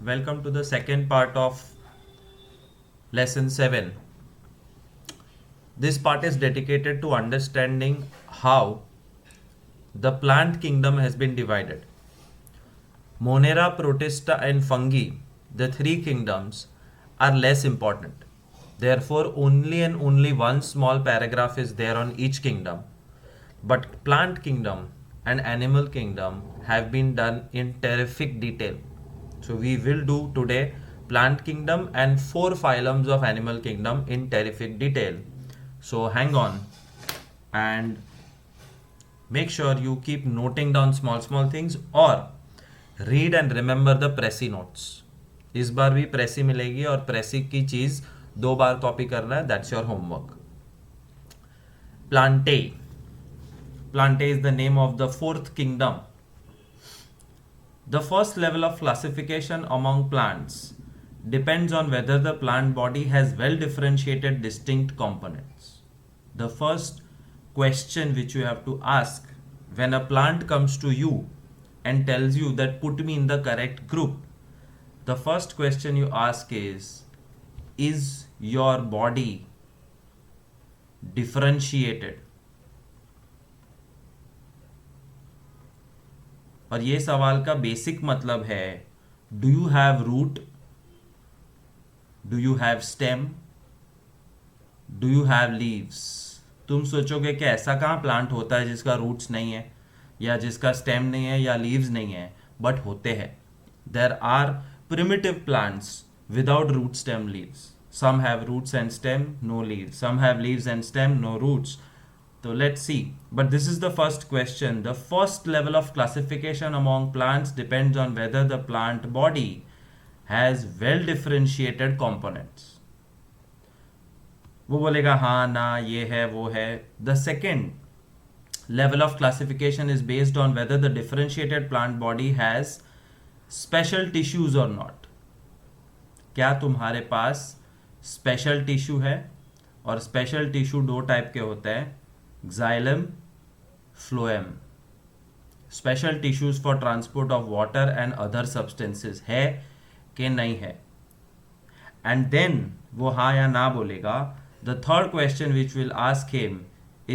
Welcome to the second part of lesson 7. This part is dedicated to understanding how the plant kingdom has been divided. Monera, Protista, and fungi, the three kingdoms, are less important. Therefore, only and only one small paragraph is there on each kingdom. But plant kingdom and animal kingdom have been done in terrific detail. So we will do today plant kingdom and 4 phylums of animal kingdom in terrific detail. So hang on and make sure you keep noting down small things or read and remember the प्रेसी notes. इस बार भी प्रेसी मिलेगी और प्रेसी की चीज 2 बार copy करना है. That's your homework. Plantae. Plantae is the name of the 4th kingdom. The first level of classification among plants depends on whether the plant body has well differentiated distinct components. The first question which you have to ask when a plant comes to you and tells you that put me in the correct group, the first question you ask is your body differentiated? और ये सवाल का basic मतलब है, do you have root, do you have stem, do you have leaves. तुम सोचोगे कि ऐसा कहाँ प्लांट होता है जिसका रूट्स नहीं है या जिसका स्टेम नहीं है या लीव्स नहीं है, बट होते हैं. There are primitive plants without root stem leaves. Some have roots and stem, no leaves. Some have leaves and stem, no roots. So let's see. But this is the first question. The first level of classification among plants depends on whether the plant body has well differentiated components. वो बोलेगा हाँ ना ये है वो है. The second level of classification is based on whether the differentiated plant body has special tissues or not. क्या तुम्हारे पास स्पेशल टिश्यू है? और स्पेशल टिश्यू 2 टाइप के होते हैं, xylem, phloem. Special tissues for transport of water and other substances है कि नहीं है? And then वो हाँ या ना बोलेगा. The third question which will ask him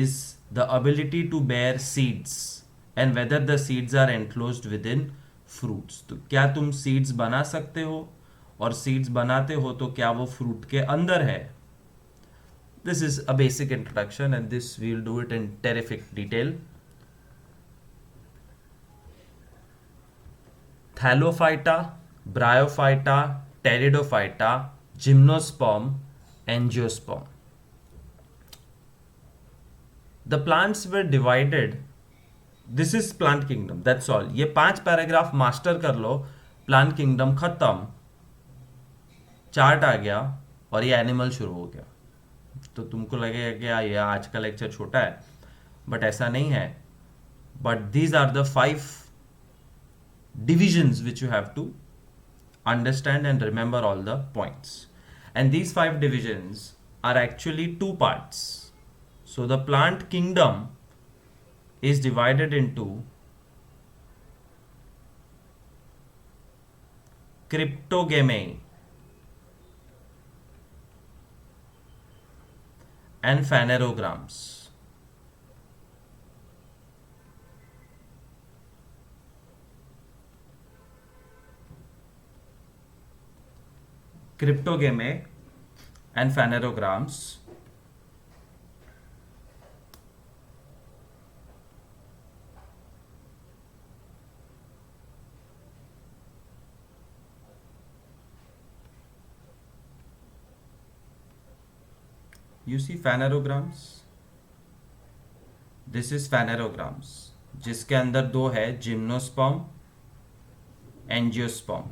is the ability to bear seeds and whether the seeds are enclosed within fruits. तो क्या तुम seeds बना सकते हो, और seeds बनाते हो तो क्या वो fruit के अंदर है? This is a basic introduction and this we'll do it in terrific detail. Thallophyta, Bryophyta, Pteridophyta, Gymnosperm, Angiosperm. The plants were divided. This is plant kingdom. That's all. ये 5 पैराग्राफ मास्टर कर लो, plant kingdom खत्म, chart आ गया और ये animal शुरू हो गया. तो तुमको लगेगा कि ये आज का लेक्चर छोटा है, बट ऐसा नहीं है. But these are the 5 divisions which you have to understand and remember all the points. And these 5 divisions are actually 2 parts. So the plant kingdom is divided into Cryptogamy and phanerograms. Cryptogamy and phanerograms. You see phanerograms. This is phanerograms, जिसके अंदर 2 है, gymnosperm, angiosperm.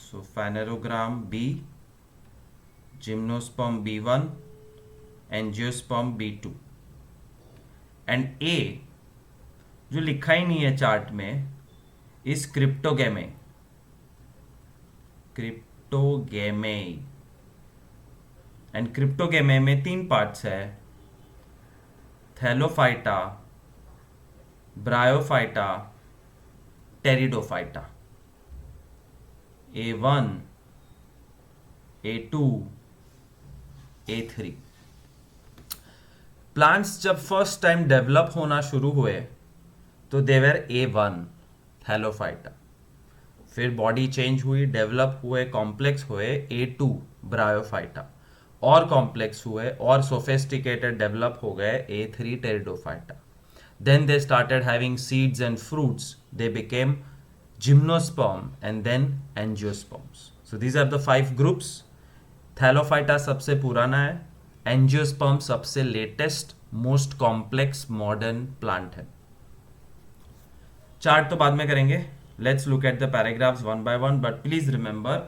So phanerogram B, gymnosperm B1, angiosperm B2. And A जो लिखा ही नहीं है chart में is क्रिप्टोगेमे. क्रिप्टोगेमे. And क्रिप्टोगेमे में 3 parts है, Thallophyta, Bryophyta, pteridophyta. A1, A2, A3। Plants जब फर्स्ट टाइम डेवलप होना शुरू हुए तो देवर A1 थैलोफाइटा, फिर बॉडी चेंज हुई, डेवलप हुए, कॉम्प्लेक्स हुए A2 ब्रायोफाइटा, और कॉम्प्लेक्स हुए और सोफिस्टिकेटेड डेवलप हो गए A3 Pteridophyta. Then they started having seeds and fruits, they became gymnosperm and then angiosperms. So these are the 5 groups. Thallophyta सबसे पुराना है, एंजियोस्पर्म सबसे latest most complex modern plant है। चार्ट तो बाद में करेंगे, let's look at the paragraphs one by one, but please remember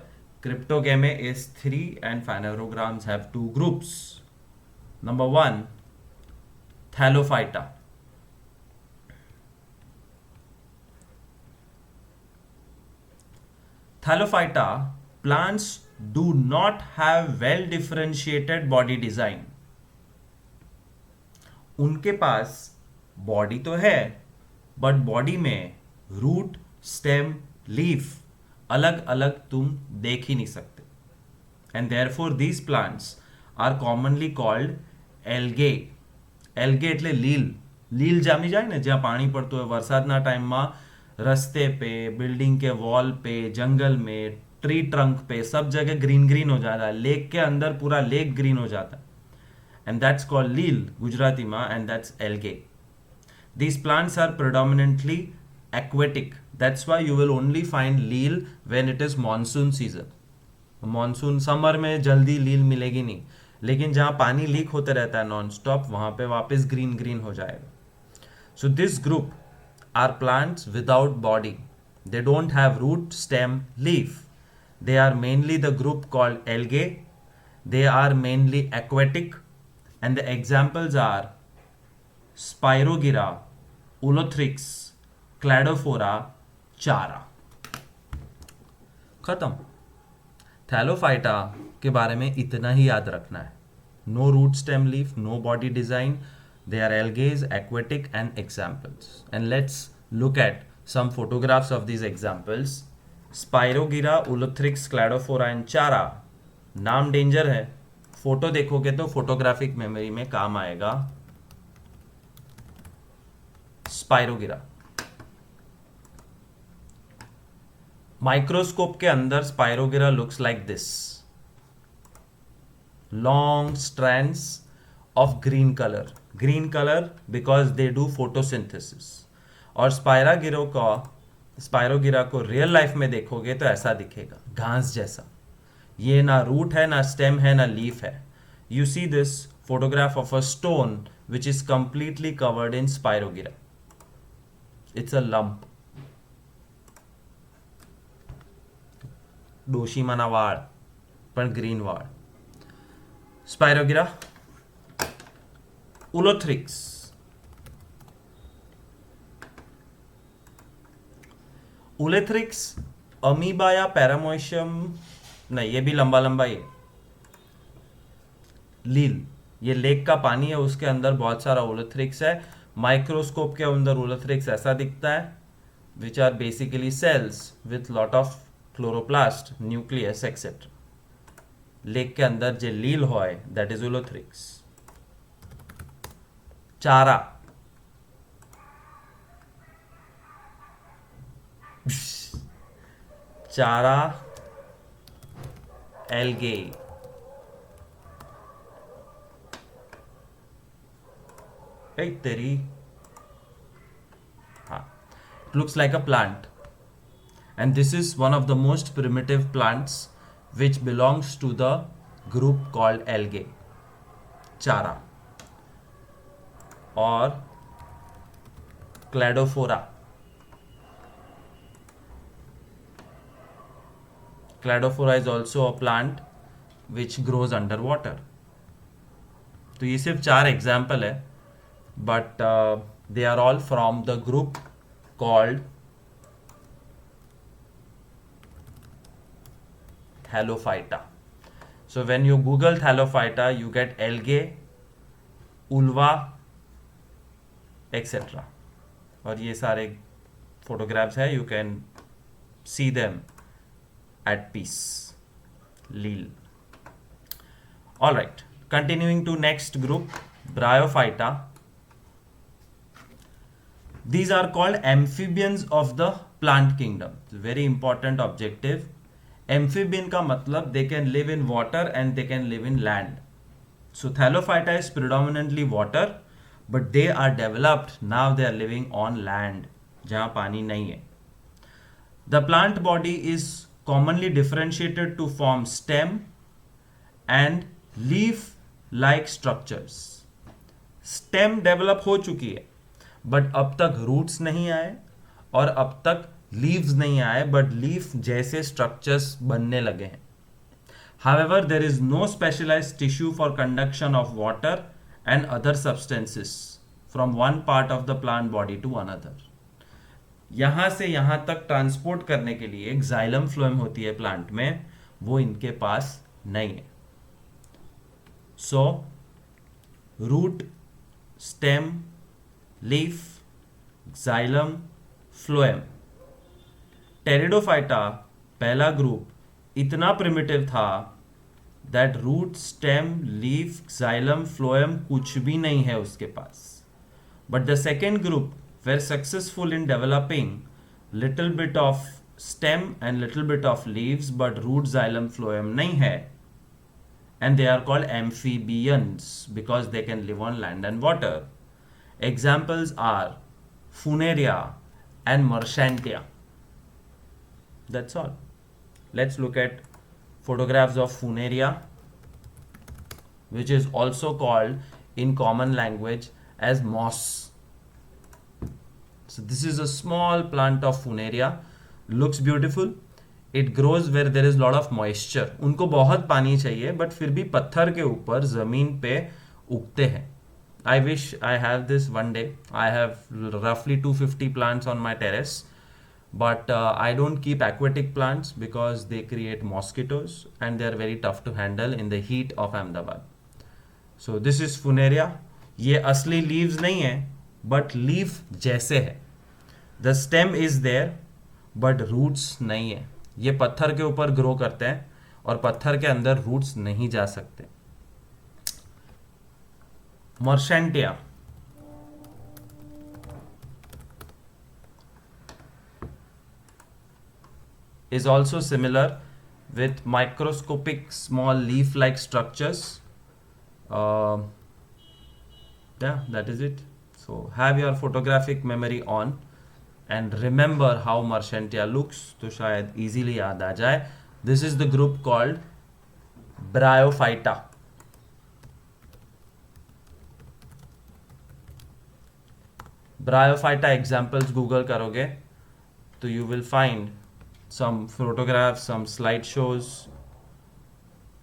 Cryptogamae is 3 and phanerogams have 2 groups. Number 1, thallophyta. Thallophyta plants do not have well differentiated body design. उनके पास body तो है, but body में root, stem, leaf अलग अलग तुम देख ही नहीं सकते। And therefore these plants are commonly called algae. Algae એટલે લીલ જામી જાય ને, જ્યાં પાણી પડતું હોય વરસાદના ટાઈમમાં, રસ્તે पे, बिल्डिंग के वॉल पे, जंगल में, ट्री ट्रंक पे, सब जगह ग्रीन ग्रीन हो जाता है। लेक के अंदर पूरा लेक ग्रीन हो जाता है, and that's called लील गुजराती में, and that's algae. These plants are predominantly aquatic. That's why you will only find लील when it is monsoon season. Monsoon summer में जल्दी लील मिलेगी नहीं, लेकिन जहाँ पानी लीक होते रहता है नॉन स्टॉप, वहाँ पे वापस ग्रीन ग्रीन हो जाएगा। So this group are plants without body, they don't have root, stem, leaf. They are mainly the group called algae, they are mainly aquatic, and the examples are Spirogyra, Ulothrix, Cladophora, Chara। खत्म। Thallophyta के बारे में इतना ही याद रखना है। No root, stem, leaf, no body design, they are algaes, aquatic and examples. And let's look at some photographs of these examples. Spirogyra, Ulothrix, Cladophora and Chara। नाम डेंजर है, फोटो देखोगे तो फोटोग्राफिक मेमोरी में काम आएगा। स्पाइरोगिरा, microscope के अंदर Spirogyra looks like this, long strands of green colour because they do photosynthesis. और स्पाइरोगिरा को रियल लाइफ में देखोगे तो ऐसा दिखेगा, घास जैसा। ये ना रूट है, ना स्टेम है, ना लीफ है। You see this photograph of a stone which is completely covered in Spirogyra. It's a lump. ડોશીમાના વાળ પણ ગ્રીન વાળ। સ્પાઇરોગિરા, ઉલોથ્રિક્સ, उलेथ्रिक्स अमीबा या पैरामोशियम नहीं, ये भी लंबा लंबा ही है। लील, ये लेक का पानी है, उसके अंदर बहुत सारा उलेथ्रिक्स है। माइक्रोस्कोप के अंदर उलेथ्रिक्स ऐसा दिखता है, which are basically cells with lot of chloroplast, nucleus et cetera. Lake के अंदर जो लील होय दैट इज उलोथ्रिक्स। चारा, चारा एल्गे, तेरी, हाँ, it looks like a plant, and this is one of the most primitive plants which belongs to the group called algae, चारा। और Cladophora, Cladophora is also a plant which grows underwater। तो ये सिर्फ 4 example है, but they are all from the group called Thallophyta. So when you Google Thallophyta you get algae, Ulva et cetera. और ये सारे photographs है, you can see them at peace. Lil. All right. Continuing to next group, Bryophyta. These are called amphibians of the plant kingdom. It's a very important objective. Amphibian का मतलब they can live in water and they can live in land. So Thallophyta is predominantly water, but they are developed, now they are living on land, जहाँ पानी नहीं है. The plant body is commonly differentiated to form stem and leaf-like structures. Stem develop हो चुकी है, but अब तक roots नहीं आए और अब तक leaves नहीं आए, but leaf जैसे structures बनने लगे हैं. However, there is no specialized tissue for conduction of water and other substances from one part of the plant body to another. यहाँ से यहाँ तक ट्रांसपोर्ट करने के लिए एक जाइलम फ्लोएम होती है प्लांट में, वो इनके पास नहीं है. So root, stem, leaf, xylem, phloem. Pteridophyta पहला ग्रुप इतना प्रिमिटिव था that root, stem, leaf, xylem, phloem कुछ भी नहीं है उसके पास. But the second group were successful in developing little bit of stem and little bit of leaves, but root, xylem, phloem nahi hai, and they are called amphibians because they can live on land and water. Examples are Funaria and Marchantia. That's all. Let's look at photographs of Funaria, which is also called in common language as moss. So this is a small plant of Funaria, looks beautiful. It grows where there is lot of moisture. उनको बहुत पानी चाहिए, but फिर भी पत्थर के ऊपर जमीन पे उगते हैं. I wish I have this one day. I have roughly 250 plants on my terrace, but I don't keep aquatic plants because they create mosquitoes and they are very tough to handle in the heat of Ahmedabad. So this is Funaria. ये असली leaves नहीं है, but leaf जैसे है. The stem is there but roots नहीं है. ये पत्थर के ऊपर ग्रो करते हैं और पत्थर के अंदर रूट्स नहीं जा सकते. मर्शेंटिया is also similar with microscopic small leaf like structures. Yeah, that is it. So have your photographic memory on and remember how Marchantia looks, तो शायद easily याद आ जाए. This is the group called Bryophyta. Bryophyta examples Google करोगे तो you will find some photographs, some slideshows,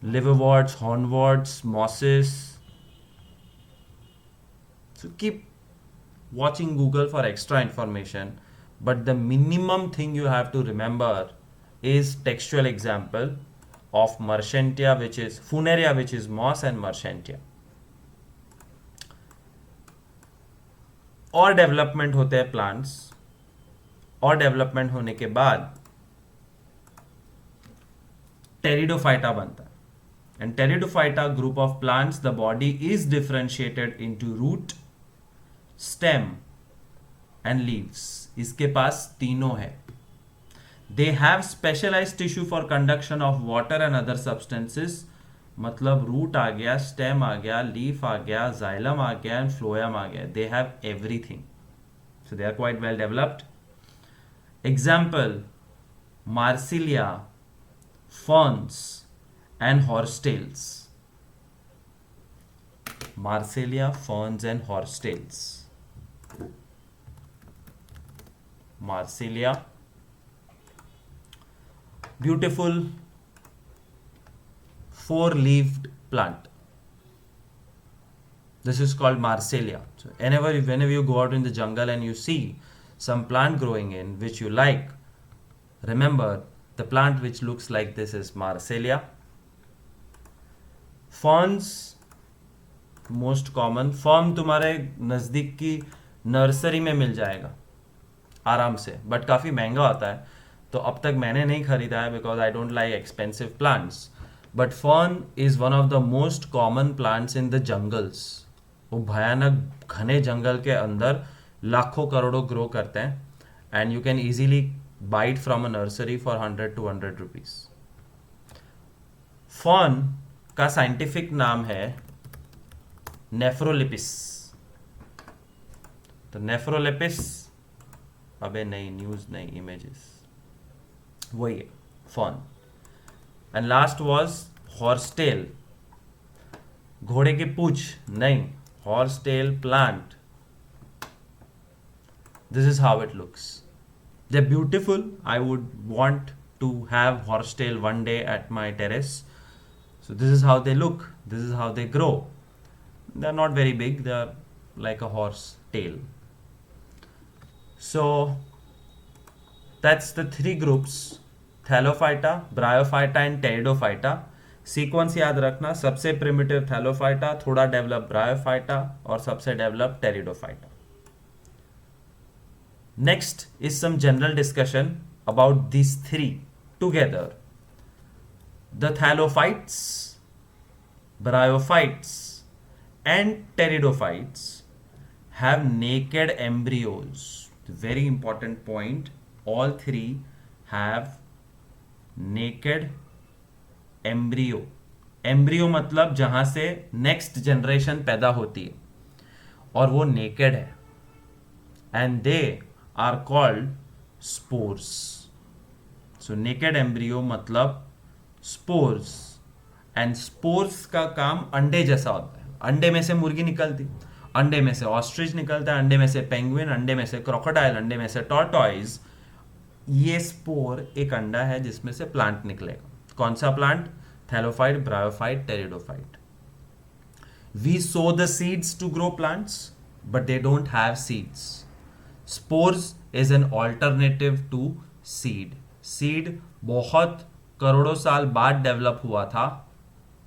liverworts, hornworts, mosses. So keep watching Google for extra information, but the minimum thing you have to remember is textual example of Marchantia, which is Funaria, which is moss, and Marchantia. और development होते हैं plants, और development होने के बाद Pteridophyta बनता है. And Pteridophyta group of plants, the body is differentiated into root, stem and leaves. इसके पास तीनों है. They have specialised tissue for conduction of water and other substances. मतलब रूट आ गया, स्टेम आ गया, लीफ आ गया, जाइलम आ गया एंड फ्लोएम आ गया. They have everything. So they are quite well developed. Example Marsilea, ferns and horsetails. Marsilia, ferns and horsetails. Marsilia, beautiful four-leaved plant. This is called Marsilia. So whenever you go out in the jungle and you see some plant growing in which you like, remember the plant which looks like this is Marsilia. Ferns most common. Fern तुम्हारे नज़दीक की nursery में मिल जाएगा आराम से, but काफ़ी महंगा होता है. तो अब तक मैंने नहीं खरीदा है because I don't like expensive plants, but fern is one of the most common plants in the jungles. वो भयानक घने जंगल के अंदर लाखों करोड़ों ग्रो करते हैं, and you can easily by it from a nursery for 100 to 100 rupees. Fern का साइंटिफिक नाम है नेफ्रोलिपिस। तो नेफ्रोलिपिस, अबे नहीं, न्यूज नहीं, इमेजेस, वही है fern. And last was horsetail, घोड़े की पूंछ नहीं, horsetail plant. This is how it looks. They are beautiful. I would want to have horsetail one day at my terrace. So this is how they look, this is how they grow. They are not very big, they are like a horse tail. So that's the three groups: Thallophyta, Bryophyta and Pteridophyta. Sequence याद रखना, सबसे primitive Thallophyta, थोड़ा develop Bryophyta और सबसे develop Pteridophyta. Next is some general discussion about these three together. The thallophytes, bryophytes and pteridophytes have naked embryos. Very important point. All three have naked embryo. Embryo मतलब जहां से next generation पैदा होती है, और वो naked है, and they are called spores. So naked embryo मतलब spores, and spores का काम अंडे जैसा होता है। अंडे में से मुर्गी निकलती, अंडे में से ऑस्ट्रिच निकलता है, अंडे में से पेंगुइन, अंडे में से क्रोकोडाइल, अंडे में से टॉर्टॉइज। ये स्पोर एक अंडा है जिसमें से प्लांट निकलेगा। कौन सा plant? Thallophyte, bryophyte, pteridophyte. We sow the seeds to grow plants, but they don't have seeds. Spores is an alternative to seed. Seed बहुत करोड़ों साल बाद डेवलप हुआ था।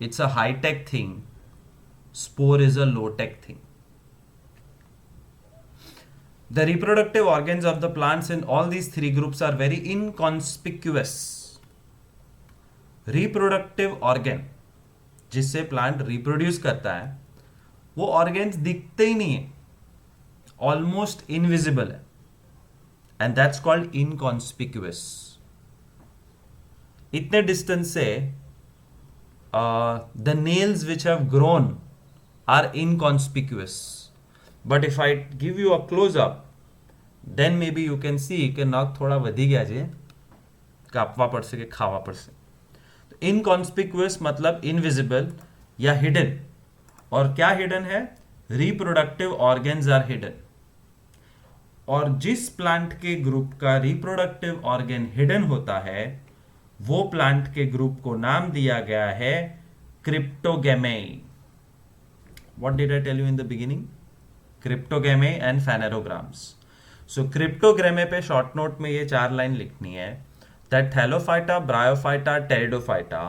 It's a high tech thing. Spore is a low tech thing. The reproductive organs of the plants in all these three groups are very inconspicuous. Reproductive organ जिससे plant reproduce करता है, वो ऑर्गेन्स दिखते ही नहीं है, ऑलमोस्ट इनविजिबल है, and that's called inconspicuous. इतने डिस्टेंस से the nails which have grown are inconspicuous, but if I give you a close up, then maybe you can see कि नग थोड़ा वधी गया છે, કાપવા પડશે કે ખાવા પડશે। इनकॉन्स्पिक्यूअस मतलब इनविजिबल या हिडन। और क्या हिडन है? Reproductive organs are hidden. और जिस प्लांट के ग्रुप का रिप्रोडक्टिव ऑर्गेन हिडन होता है, वो प्लांट के ग्रुप को नाम दिया गया है Cryptogamae. What did I tell you in the beginning? Cryptogamae and Phanerogams. So Cryptogamae पे शॉर्ट नोट में ये 4 लाइन लिखनी है, that Thallophyta, Bryophyta, Pteridophyta,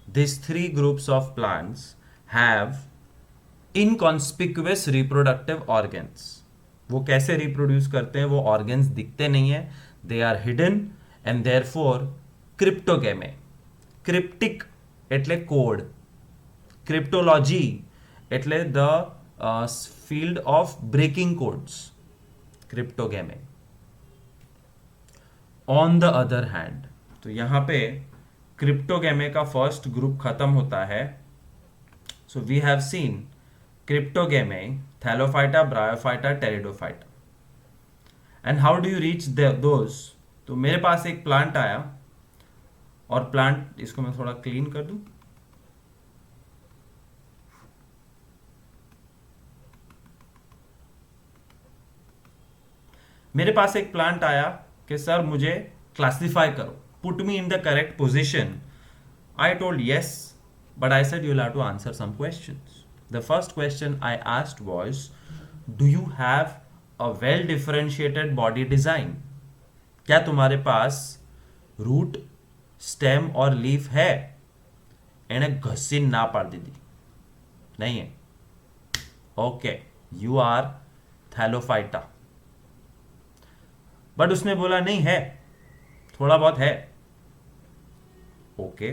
these 3 groups of plants have inconspicuous reproductive organs. वो कैसे रिप्रोड्यूस करते हैं? वो ऑर्गेन्स दिखते नहीं है, they are hidden and therefore cryptogame. Cryptic એટલે કોડ, cryptology એટલે the field of breaking codes, cryptogame. On the other hand, तो यहां पे क्रिप्टोगेमे का फर्स्ट ग्रुप खत्म होता है। So we have seen Cryptogamae, Thallophyta, Bryophyta, Pteridophyta. And how do you reach those? तो मेरे पास एक प्लांट आया, और प्लांट, इसको मैं थोड़ा क्लीन कर दूं। मेरे पास एक प्लांट आया कि सर मुझे क्लासिफाई करो, put me in the correct position. I told yes, but I said you will have to answer some questions. The first question I asked was, do you have a well differentiated body design? क्या तुम्हारे पास root, stem और leaf है? एने घसीन ना पाड़ दी थी, नहीं है। Okay, you are Thallophyta. बट उसने बोला नहीं है, थोड़ा बहुत है। ओके,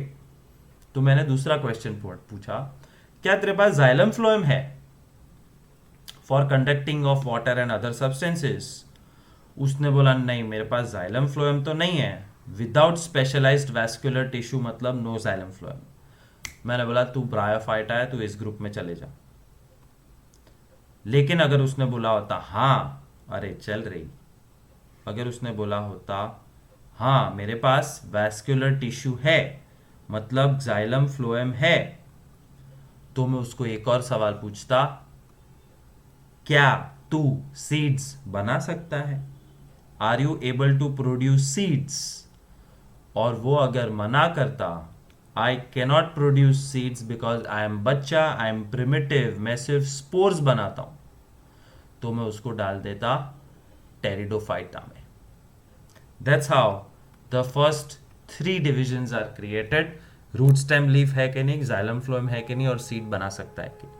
तो मैंने दूसरा क्वेश्चन पूछा, क्या तेरे पास जाइलम फ्लोएम है for conducting of water and other substances? उसने बोला नहीं, मेरे पास जाइलम फ्लोएम तो नहीं है। विदाउट स्पेशलाइज्ड वैस्कुलर टिश्यू मतलब नो जाइलम फ्लोएम। मैंने बोला तू ब्रायोफाइटा है, तू इस ग्रुप में चले जा। लेकिन अगर उसने बोला होता हाँ, अरे चल रही, अगर उसने बोला होता हाँ मेरे पास वैस्कुलर टिश्यू है मतलब जाइलम फ्लोएम है, तो मैं उसको एक और सवाल पूछता, क्या तू सीड्स बना सकता है? Are you able to produce seeds? और वो अगर मना करता, I cannot produce seeds because I am बच्चा, आई एम प्रिमिटिव, मैं सिर्फ स्पोर्स बनाता हूं, तो मैं उसको डाल देता टेरिडोफाइटा में। That's how the first 3 divisions are created. Root stem leaf है कि नहीं, जाइलम फ्लोएम है कि नहीं, और सीड बना सकता है कि नहीं।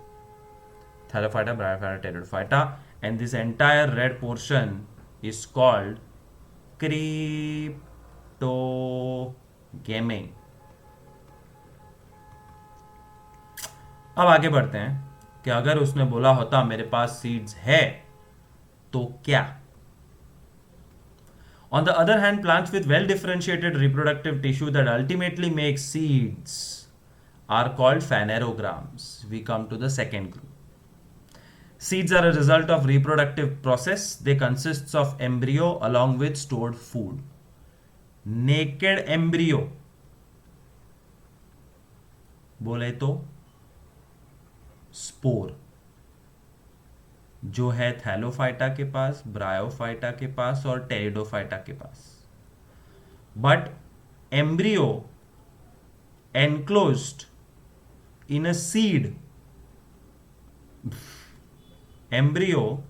Thallophyta, Bryophyta, pteridophyta, and this entire red portion is called cryptogamy। अब आगे बढ़ते हैं कि अगर उसने बोला होता मेरे पास सीड्स है तो क्या? On the other hand, plants with well differentiated reproductive tissue that ultimately make seeds are called phanerograms. We come to the second group. Seeds are a result of reproductive process. They consists of embryo along with stored food. Naked embryo बोले तो spore, जो है Thallophyta के पास, bryophyta के पास और Pteridophyta के पास। But embryo enclosed in a seed, embryo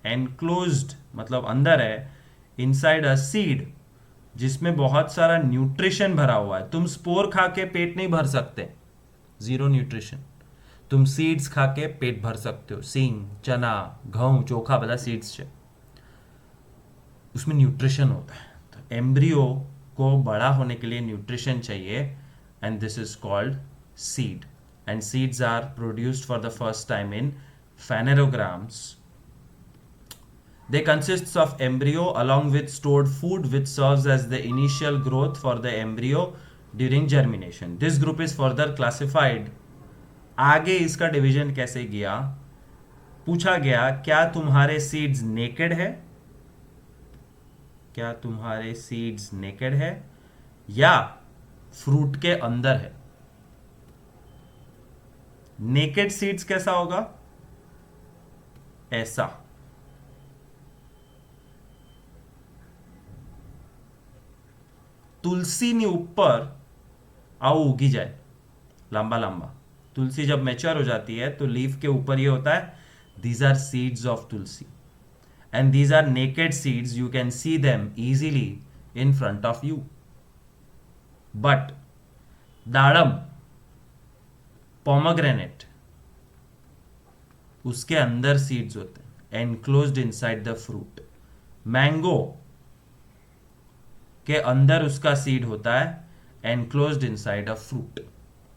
enclosed मतलब अंदर है, इनसाइड अ सीड, जिसमें बहुत सारा न्यूट्रिशन भरा हुआ है। तुम स्पोर खा के पेट नहीं भर सकते, जीरो न्यूट्रिशन। तुम सीड्स खा के पेट भर सकते हो, सींग, चना, घઉં, चोखा, બધા सीड्स છે, उसमें न्यूट्रिशन होता है। तो एम्ब्रियो को बड़ा होने के लिए न्यूट्रिशन चाहिए, and this is called seed. And seeds are produced for the first time in phanerograms. They consists of embryo along with stored food which serves as the initial growth for the embryo during germination. This group is further classified. आगे इसका division कैसे गया? पूछा गया क्या तुम्हारे seeds naked है, क्या तुम्हारे सीड्स नेकेड है या फ्रूट के अंदर है? नेकेड सीड्स कैसा होगा? ऐसा। तुलसी ऊपर आओ उगी जाए लंबा लंबा। तुलसी जब मैच्योर हो जाती है तो लीफ के ऊपर ये होता है, these are seeds of tulsi, and these are naked seeds, you can see them easily in front of you. But दाड़म, पोमोग्रेनेट, उसके अंदर सीड्स होते हैं, enclosed inside the fruit. Mango के अंदर उसका सीड होता है, enclosed inside a fruit.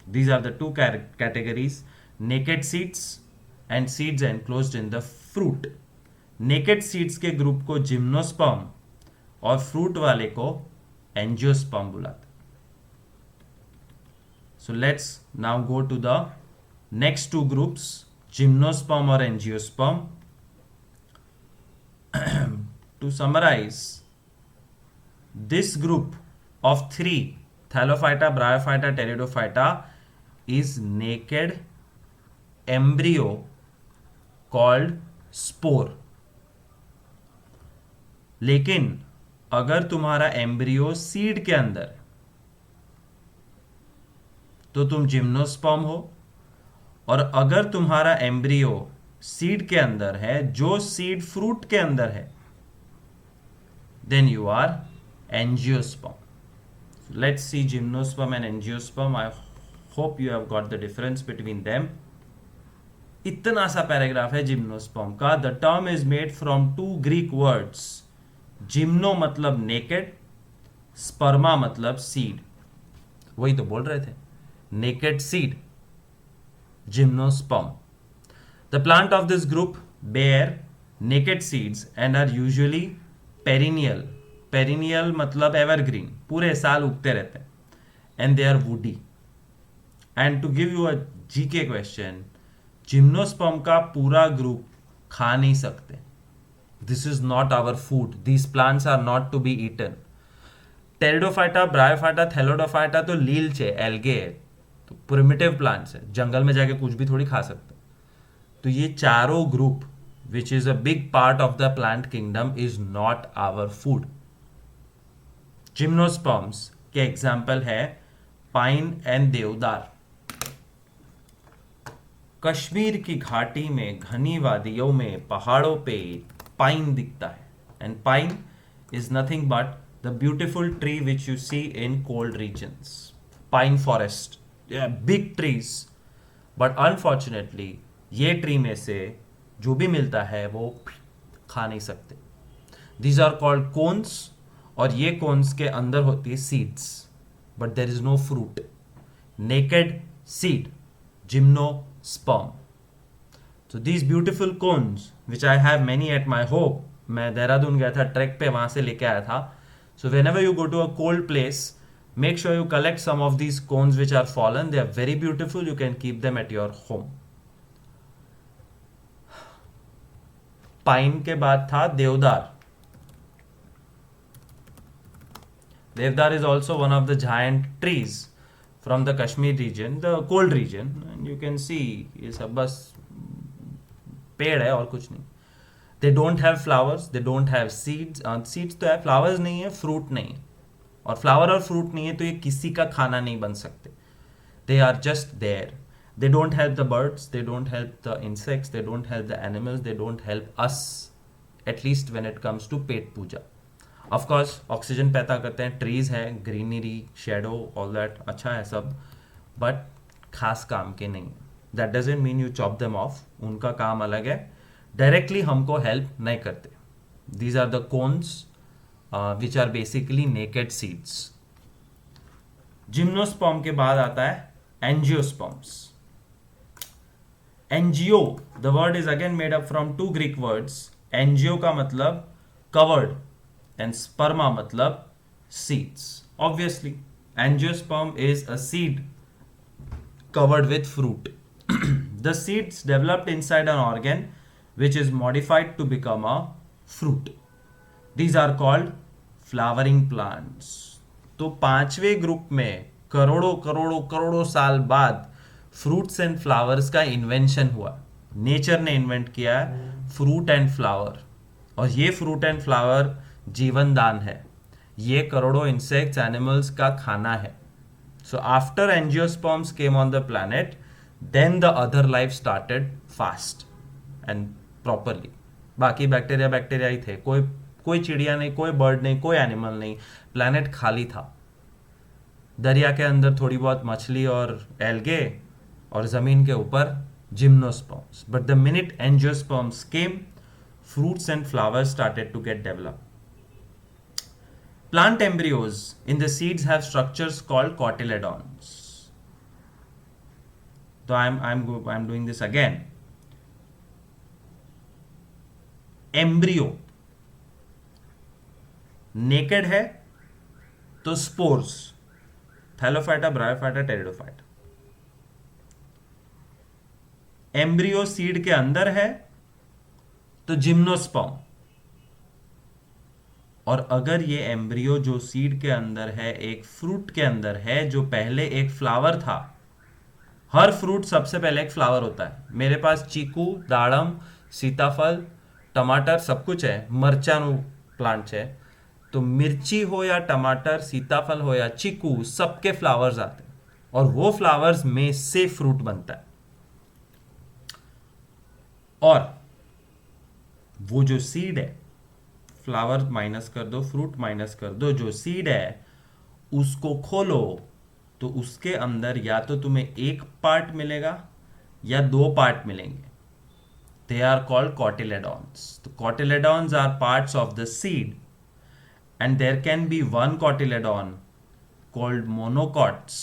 These are the 2 categories, naked seeds and seeds enclosed in the fruit. Naked seeds के ग्रुप को जिम्नोस्पर्म और फ्रूट वाले को एंजियोस्पर्म बुलाते। So let's now go to the next 2 groups, gymnosperm और angiosperm. To summarize, this group of 3, thallophyta, bryophyta, pteridophyta, is naked embryo called spore. लेकिन अगर तुम्हारा एम्ब्रियो सीड के अंदर है तो तुम जिम्नोस्पर्म हो, और अगर तुम्हारा एम्ब्रियो सीड के अंदर है जो सीड फ्रूट के अंदर है, then you are angiosperm. So let's see gymnosperm and angiosperm. I hope you have got the difference between them. इतना सा पैराग्राफ है जिम्नोस्पर्म का। The term is made from 2 Greek words. Gymno मतलब naked, स्पर्मा मतलब seed, वही तो बोल रहे थे, naked seed, gymnosperm. The plant of this group bear naked seeds and are usually perennial. Perennial मतलब evergreen, पूरे साल उगते रहते हैं. And they are woody. And to give you a GK question, gymnosperm का पूरा ग्रुप खा नहीं सकते. This is not our food. These plants are not to be eaten. Pteridophyta, Bryophyta, Thallophyta तो लील्च है, एल्गे है, तो प्रिमिटिव प्लांट्स है, जंगल में जाके कुछ भी थोड़ी खा सकते. तो ये चारों group which is a big part of the plant kingdom is not our food. Gymnosperms के एग्जाम्पल है पाइन एंड देवदार. कश्मीर की घाटी में, घनी वादियों में, पहाड़ों पे पाइन दिखता है. And pine is nothing but the beautiful tree which you see in cold regions. Pine forest, big trees, but unfortunately ये ट्री में से जो भी मिलता है वो खा नहीं सकते. दीज आर कॉल्ड कोन्स, और ये कोन्स के अंदर होती है seeds, but there is no fruit. Naked seed, gymnosperm. So these beautiful cones which I have many at my home, मैं देहरादून गया था ट्रैक पे, वहां से लेके आया था. So whenever you go to a cold place, make sure you collect some of these cones which are fallen. They are very beautiful. You can keep them at your home. Pine के बाद था देवदार. देवदार is also one of the giant trees from the Kashmir region, the cold region, and you can see ये सब बस पेड़ है और कुछ नहीं. They don't have flowers, they don't have seeds. Seeds तो है, flowers नहीं है, fruit नहीं है. और flower और fruit नहीं है तो ये किसी का खाना नहीं बन सकते. They are just there. They don't help the birds, they don't help the insects, they don't help the animals, they don't help us, at least when it comes to पेट पूजा. Of course, ऑक्सीजन पैदा करते हैं, trees है, greenery, shadow, all that अच्छा है सब, but खास काम के नहीं. That doesn't mean you chop them off, उनका काम अलग है, डायरेक्टली हमको हेल्प नहीं करते. These are the cones which are basically naked seeds. Gymnosperm के बाद आता है angiosperms. Angio, the word is again made up from two Greek words. Angio का मतलब covered and sperma matlab seeds. Obviously, angiosperm is a seed covered with fruit. The seeds developed inside an organ which is modified to become a fruit. These are called flowering plants. तो पांचवें group में करोड़ों करोड़ों करोड़ों साल बाद fruits and flowers का invention हुआ. नेचर ने इन्वेंट किया फ्रूट एंड फ्लावर, और ये फ्रूट एंड फ्लावर जीवन दान है. ये करोड़ों इंसेक्ट्स, एनिमल्स का खाना है. So after angiosperms came on the planet, then the other life started fast and properly. बाकी बैक्टीरिया ही थे, कोई चिड़िया नहीं, कोई बर्ड नहीं, कोई एनिमल नहीं. प्लैनेट खाली था. दरिया के अंदर थोड़ी बहुत मछली और एल्गे, और जमीन के ऊपर gymnosperms. But the minute angiosperms came, fruits and flowers started to get developed. Plant embryos in the seeds have structures called cotyledons. So I'm doing this again. Embryo naked है तो spores, thallophyta, bryophyta, pteridophyta. Embryo seed के अंदर है तो gymnosperm. और अगर ये embryo जो सीड के अंदर है एक फ्रूट के अंदर है जो पहले एक फ्लावर था. हर फ्रूट सबसे पहले एक फ्लावर होता है. मेरे पास चीकू, दाड़म, सीताफल, टमाटर सब कुछ है, मरचानू प्लांट है. तो मिर्ची हो या टमाटर, सीताफल हो या चीकू, सबके फ्लावर्स आते हैं, और वो फ्लावर्स में से फ्रूट बनता है. और वो जो सीड है, फ्लावर माइनस कर दो, फ्रूट माइनस कर दो, जो सीड है उसको खोलो तो उसके अंदर या तो तुम्हें एक पार्ट मिलेगा या दो पार्ट मिलेंगे. They are called cotyledons. तो cotyledons are parts of the seed and there can be one cotyledon called monocots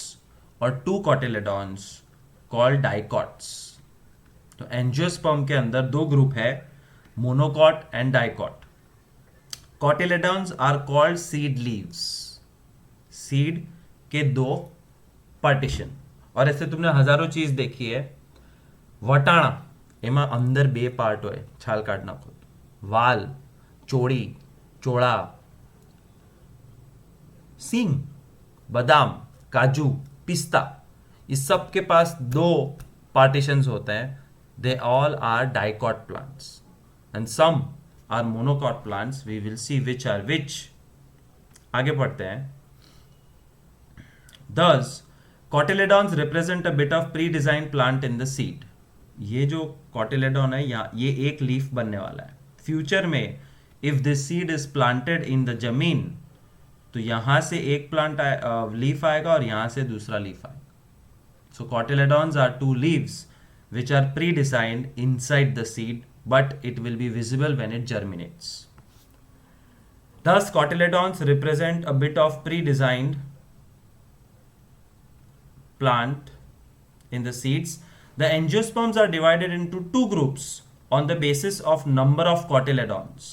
और टू cotyledons called dicots. तो एंजियोस्पर्म के अंदर दो ग्रुप है, monocot and dicot. cotyledons are called seed leaves. Seed के दो partition. और ऐसे तुमने हजारों चीज देखी है. વટાણા એમાં અંદર બે પાર્ટ હોય, છાલ કાઢ નાખો. વાલ, ચોળી, ચોળા, सींग, बादाम, काजू, पिस्ता, इस सब के पास दो पार्टीशंस होते हैं. They all are dicot plants and some are monocot plants. We will see which are which. आगे पढ़ते हैं. Thus, cotyledons represent a bit of pre-designed plant in the seed. ये जो cotyledon है ये एक लीफ बनने वाला है. फ्यूचर में if this seed is planted in the जमीन, तो यहां से एक प्लांट लीफ आएगा और यहां से दूसरा लीफ आएगा. सो cotyledons are two leaves which are pre-designed inside the seed, but it will be visible when it germinates. Thus, cotyledons represent a bit of pre-designed plant in the seeds. The angiosperms are divided into two groups on the basis of number of cotyledons.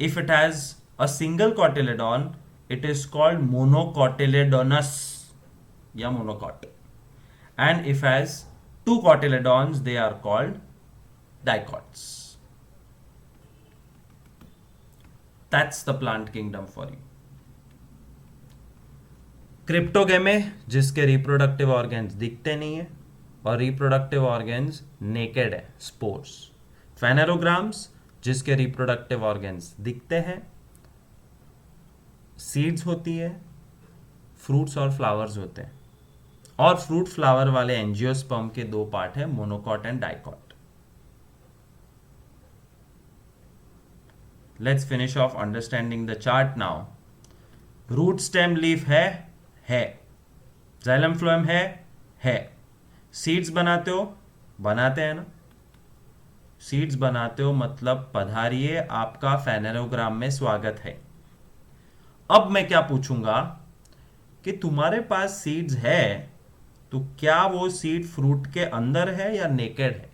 If it has a single cotyledon, it is called monocotyledonous या monocot. And if has two cotyledons, they are called dicots. That's the plant kingdom for you. क्रिप्टोगेमे, जिसके reproductive organs दिखते नहीं है और reproductive organs naked है, spores. फेनेरोग्राम्स, जिसके reproductive organs दिखते हैं, सीड्स होती है, फ्रूट्स और फ्लावर्स होते हैं. और फ्रूट फ्लावर वाले एंजियोस्पर्म के दो पार्ट है, monocot and dicot. Let's finish off understanding the chart now. Root stem leaf है. जाइलम फ्लोएम है. सीड्स बनाते हो, बनाते हैं ना. सीड्स बनाते हो मतलब पधारिए, आपका फेनेरोग्राम में स्वागत है. अब मैं क्या पूछूंगा कि तुम्हारे पास सीड्स है, तो क्या वो सीड फ्रूट के अंदर है या नेकेड है?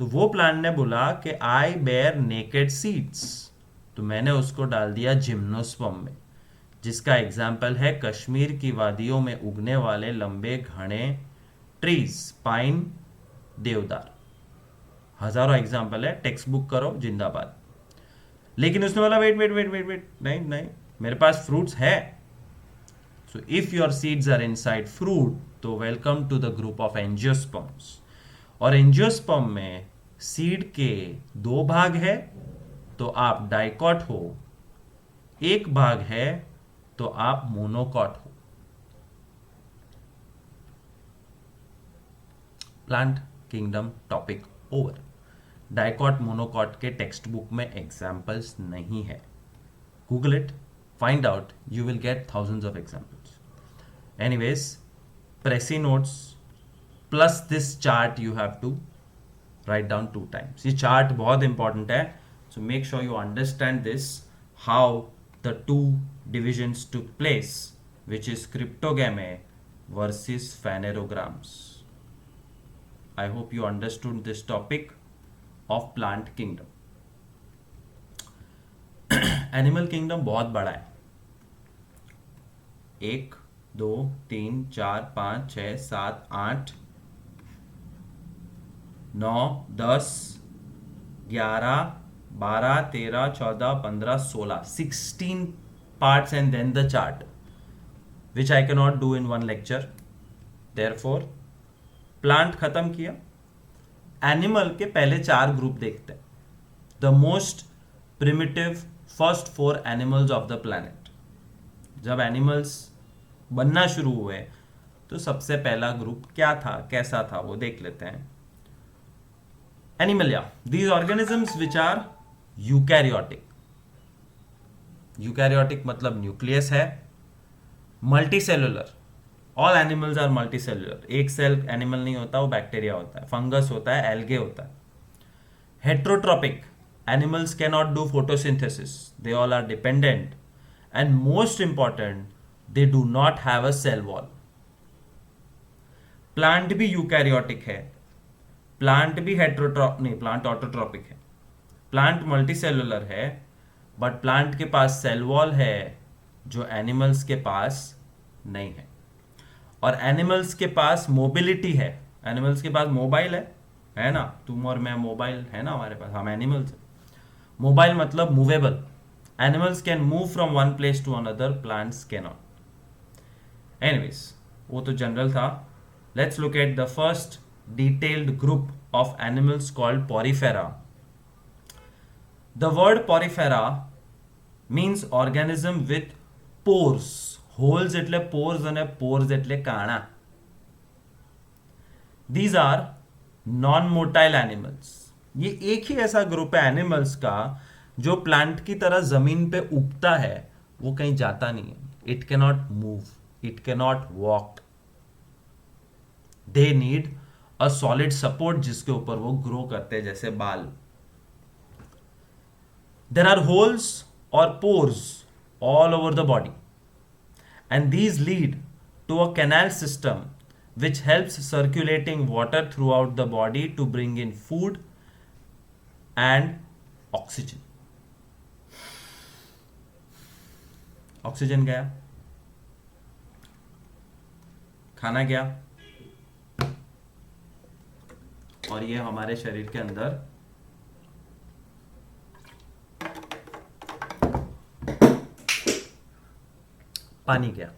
तो वो प्लांट ने बोला कि आई बेयर नेकेड सीड्स, तो मैंने उसको डाल दिया जिम्नोस्पर्म में, जिसका एग्जाम्पल है कश्मीर की वादियों में उगने वाले लंबे घने ट्रीज, पाइन, देवदार. हजारों एग्जाम्पल है, टेक्स्ट बुक करो, जिंदाबाद. लेकिन उसने बोला wait wait wait wait wait, नहीं, मेरे पास फ्रूट्स है. So if your seeds are inside fruit, तो welcome to the group of angiosperms. और एंजियोस्पर्म में सीड के दो भाग है, तो आप डाइकॉट हो. एक भाग है तो आप मोनोकॉट हो. Plant kingdom topic over. Dicot monocot के टेक्स्ट बुक में एग्जाम्पल्स नहीं है. Google it, find out, you will get thousands of examples. Anyways, precis notes plus this chart you have to write down 2 times. ये chart बहुत important है, so make sure you understand this, how the two divisions took place, which is cryptogame versus phanerograms. I hope you understood this topic of plant kingdom. Animal kingdom बहुत बड़ा है. 1 2 3 4 5 6 7 8 9 10 11 12 13 14 15 16 16 parts and then the chart, which I cannot do in one lecture. Therefore, plant खत्म किया. Animal के पहले 4 group देखते हैं. The most primitive first 4 animals of the planet. जब एनिमल्स बनना शुरू हुए तो सबसे पहला ग्रुप क्या था, कैसा था, वो देख लेते हैं. Animalia, these organisms which are eukaryotic. Eukaryotic मतलब न्यूक्लियस है. Multicellular, all animals are multicellular. एक सेल एनिमल नहीं होता, वो बैक्टीरिया होता है, फंगस होता है, एल्गे होता है. Heterotrophic, animals can not do photosynthesis, they all are dependent and most important, they do not have a cell wall. Plant भी यूकैरियोटिक है, प्लांट भी हेट्रोट्रॉप नहीं, प्लांट ऑटोट्रॉपिक है, प्लांट मल्टीसेलुलर है, बट प्लांट के पास सेल वॉल है जो एनिमल्स के पास नहीं है. और एनिमल्स के पास मोबिलिटी है, एनिमल्स के पास मोबाइल है ना, तुम और मैं मोबाइल है ना हमारे पास, हम एनिमल्स हैं. मोबाइल मतलब movable. Animals can move from one place to another, plants can not. Anyways, वो तो जनरल था. Let's look at the first detailed group of animals called Porifera. The word Porifera means organism with pores. Holes એટલે pores અને pores એટલે કાણા. These are non-motile animals. ये एक ही ऐसा ग्रुप है एनिमल्स का जो प्लांट की तरह जमीन पे उगता है, वो कहीं जाता नहीं है. It can not move, it can not walk. They need a solid support जिसके ऊपर वो ग्रो करते हैं, जैसे बाल. देयर आर होल्स और pores all over the body, and these lead to a canal system which helps circulating water throughout the body to bring in food and oxygen. Oxygen गया, खाना गया, और ये हमारे शरीर के अंदर पानी गया.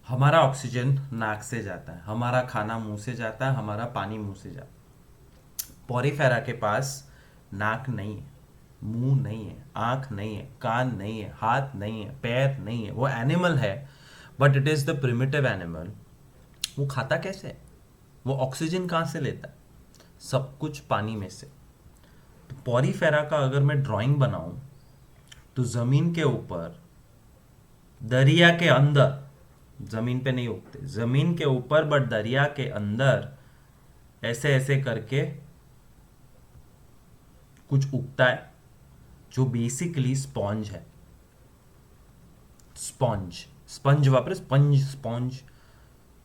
हमारा ऑक्सीजन नाक से जाता है, हमारा खाना मुंह से जाता है, हमारा पानी मुंह से जाता है. पोरिफेरा के पास नाक नहीं है, मुंह नहीं है, आंख नहीं है, कान नहीं है, हाथ नहीं है, पैर नहीं है. वो एनिमल है, but it is the primitive animal. वो खाता कैसे है? वो ऑक्सीजन कहाँ से लेता है? सब कुछ पानी में से. तो पोरिफेरा का अगर मैं ड्राइंग बनाऊं तो जमीन के ऊपर, दरिया के अंदर, जमीन पे नहीं उगते, जमीन के ऊपर बट दरिया के अंदर ऐसे ऐसे करके कुछ उगता है जो बेसिकली स्पॉन्ज है. स्पॉन्ज, स्पंज वापरे, स्पंज, स्पॉन्ज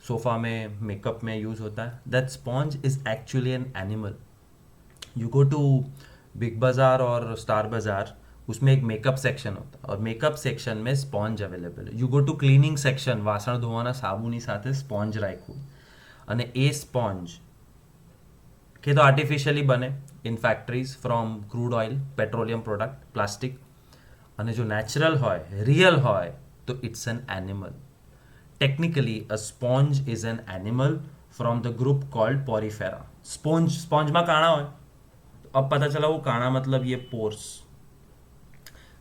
सोफा में, मेकअप में यूज होता है. That sponge is actually an animal. You go to Big Bazaar और स्टार बाजार, उसमें एक मेकअप सेक्शन होता है, और मेकअप सेक्शन में स्पॉन्ज अवेलेबल है. You go to cleaning section, વાસણ ધોવાના સાબુની સાથે સ્પોન્જ રાખ્યું, અને એ સ્પોન્જ કે તો આર્ટિફિશિયલી બને in factories from crude oil, petroleum product, plastic, અને જો નેચરલ હોય, રિયલ હોય, તો it's an animal. Technically a sponge is an animal from the group called Porifera. Sponge, sponge में काणा हो, अब पता चला वो काणा मतलब ये पोर्स.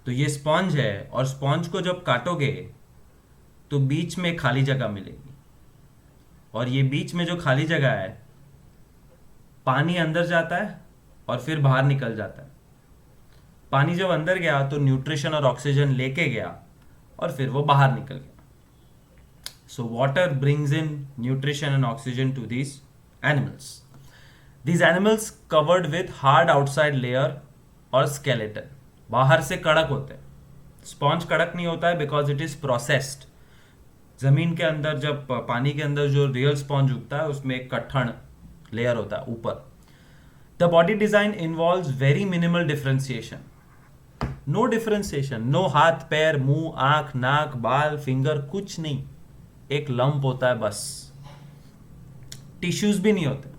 तो ये स्पॉन्ज है, और स्पॉन्ज को जब काटोगे तो बीच में खाली जगह मिलेगी, और ये बीच में जो खाली जगह है, पानी अंदर जाता है और फिर बाहर निकल जाता है. पानी जब अंदर गया तो न्यूट्रिशन और ऑक्सीजन लेके गया, और फिर वो बाहर निकल गया. So water brings in nutrition and oxygen to these animals. These animals covered with hard outside layer और स्केलेटन. बाहर से कड़क होते हैं. स्पॉन्ज कड़क नहीं होता है बिकॉज इट इज प्रोसेस्ड. जमीन के अंदर जब पानी के अंदर जो रियल स्पॉन्ज उगता है उसमें एक कठण लेयर होता है ऊपर. The body design involves very minimal differentiation. No differentiation, no हाथ पैर मुंह आंख नाक बाल फिंगर, कुछ नहीं. एक लंप होता है बस. टिश्यूज भी नहीं होते,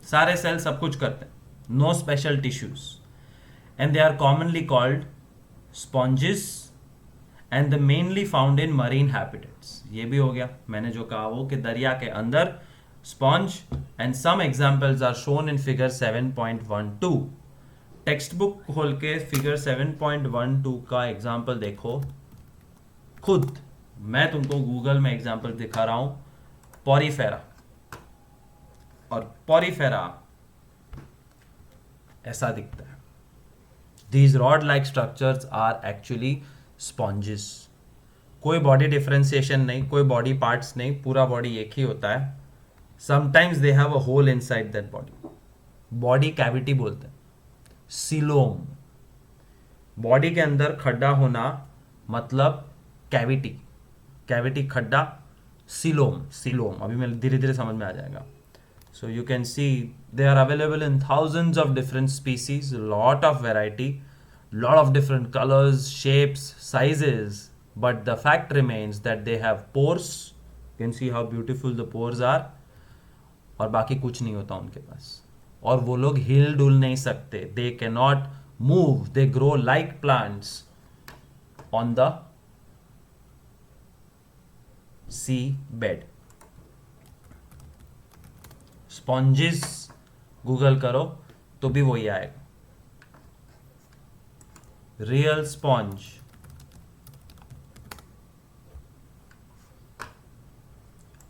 सारे सेल सब कुछ करते हैं. No special tissues. And they are commonly called sponges, and they mainly found in marine habitats. ये भी हो गया मैंने जो कहा वो कि दरिया के अंदर sponge, and some examples are shown in figure 7.12. Text book खोल के फिगर 7.12 का एग्जाम्पल देखो खुद. मैं तुमको गूगल में एग्जाम्पल दिखा रहा हूं. पोरिफेरा, और पोरिफेरा ऐसा दिखता है. These rod-like structures are actually sponges. कोई बॉडी डिफरेंशिएशन नहीं, कोई बॉडी पार्ट्स नहीं, पूरा बॉडी एक ही होता है. Sometimes they have a hole inside that body. Body cavity बोलते हैं, सीलोम. बॉडी के अंदर खड्डा होना मतलब कैविटी, कैविटी खड्डा, सिलोम, सिलोम अभी मैं धीरे धीरे समझ में आ जाएगा. So you can see they are available in thousands of different species, lot of variety, lot of different colors, shapes, sizes, but the fact remains that they have pores. You can see how beautiful the pores are. और बाकी कुछ नहीं होता उनके पास. और वो लोग हिल डुल नहीं सकते. They cannot move. They grow like plants on the sea bed. Sponges Google करो तो भी वही आएगा. रियल स्पॉन्ज,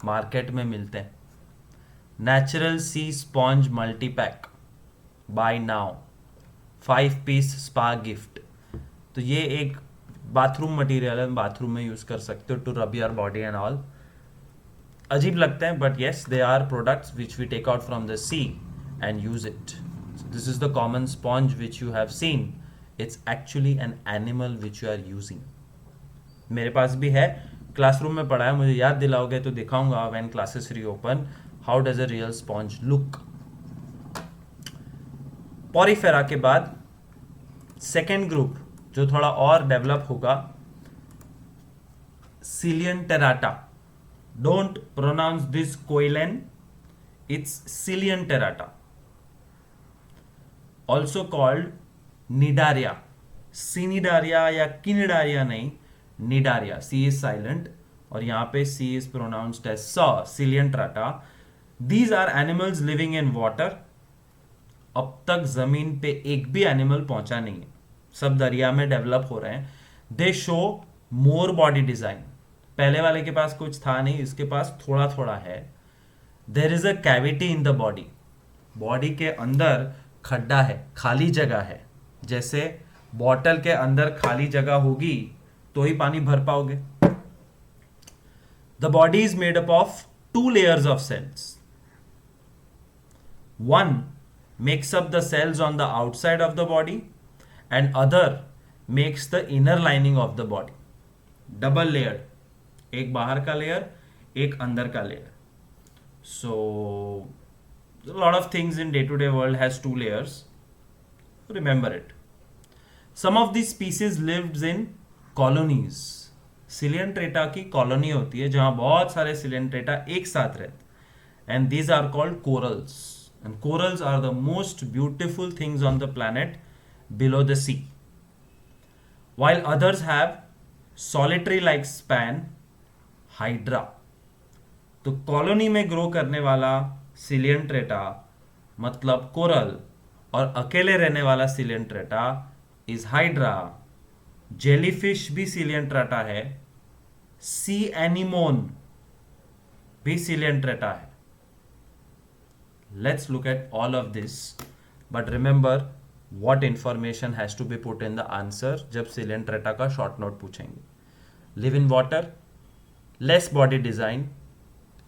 मार्केट में मिलते हैं. Natural sea sponge multipack, buy now, 5 piece spa gift. तो ये एक बाथरूम मटेरियल है, बाथरूम में यूज कर सकते हो to rub your body and all. अजीब लगते हैं but yes they are products which we take out from the sea and use it. This is the common sponge which you have seen. It's actually an animal which you are using. मेरे पास भी है, classroom में पढ़ा है, मुझे याद दिलाओगे तो दिखाऊंगा when classes reopen how does a real sponge look. Porifera के बाद सेकेंड ग्रुप जो थोड़ा और डेवलप होगा, सिलियंटेराटा. Don't pronounce this koilen. It's Cilianterata. Also called Nidaria. Cnidaria या Cnidaria नहीं, Nidaria. C is silent और यहाँ पे C is pronounced as saw. Cilianterata. These are animals living in water. अब तक जमीन पे एक भी एनिमल पहुंचा नहीं है, सब दरिया में डेवलप हो रहे हैं. They show more body design. पहले वाले के पास कुछ था नहीं, इसके पास थोड़ा थोड़ा है. There is a cavity in the body. Body के अंदर खड्डा है, खाली जगह है. जैसे बॉटल के अंदर खाली जगह होगी तो ही पानी भर पाओगे. The body is made up of 2 layers of cells. One makes up the cells on the outside of the body and other makes the inner lining of the body. Double layered. एक बाहर का layer, एक अंदर का layer. So a lot of things in day-to-day world has 2 layers. Remember it. Some of these species lives in colonies. Coelenterata की colony होती है जहां बहुत सारे सिलियंट्रेटा एक साथ रहते, and these are called corals. And corals are the most beautiful things on the planet below the sea. While others have solitary like span, hydra. तो कॉलोनी में ग्रो करने वाला सिलियंट्रेटा मतलब कोरल और अकेले रहने वाला सिलियंट्रेटा इज हाइड्रा. जेलीफिश भी सिलियंट्रेटा है, सी एनिमोन भी सिलियंट्रेटा है. Let's look at all of this, but remember what information has to be put in the answer जब सिलियंट्रेटा का शॉर्ट नोट पूछेंगे. Live in water, less body design,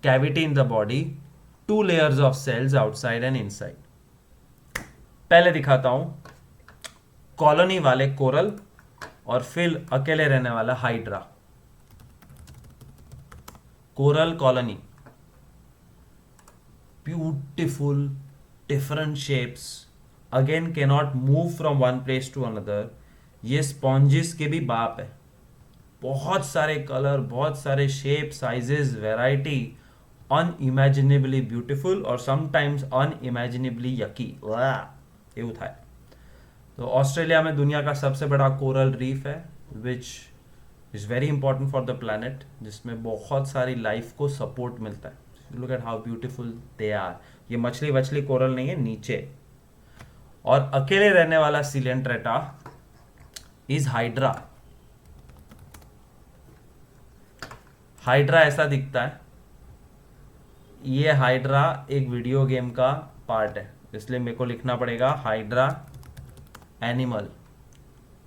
cavity in the body, 2 layers of cells outside and inside. पहले दिखाता हूं colony वाले coral और फिर अकेले रहने वाला hydra. Coral colony, beautiful different shapes, again cannot move from one place to another. ये स्पॉन्जेस के भी बाप है. बहुत सारे कलर, बहुत सारे शेप, साइजेस, वेराइटी, अनइमेजिनेबली ब्यूटीफुल और समटाइम्स अनइमेजिनेबली यकी. ये उठा है. तो ऑस्ट्रेलिया में दुनिया का सबसे बड़ा कोरल रीफ है which is very important for the planet, जिसमें बहुत सारी लाइफ को सपोर्ट मिलता है. Look at how beautiful they are. ये मछली वछली कोरल नहीं है, नीचे. और अकेले रहने वाला सिलियंट्रेटा इज हाइड्रा. हाइड्रा ऐसा दिखता है. ये हाइड्रा एक वीडियो गेम का पार्ट है, इसलिए मेरे को लिखना पड़ेगा हाइड्रा एनिमल,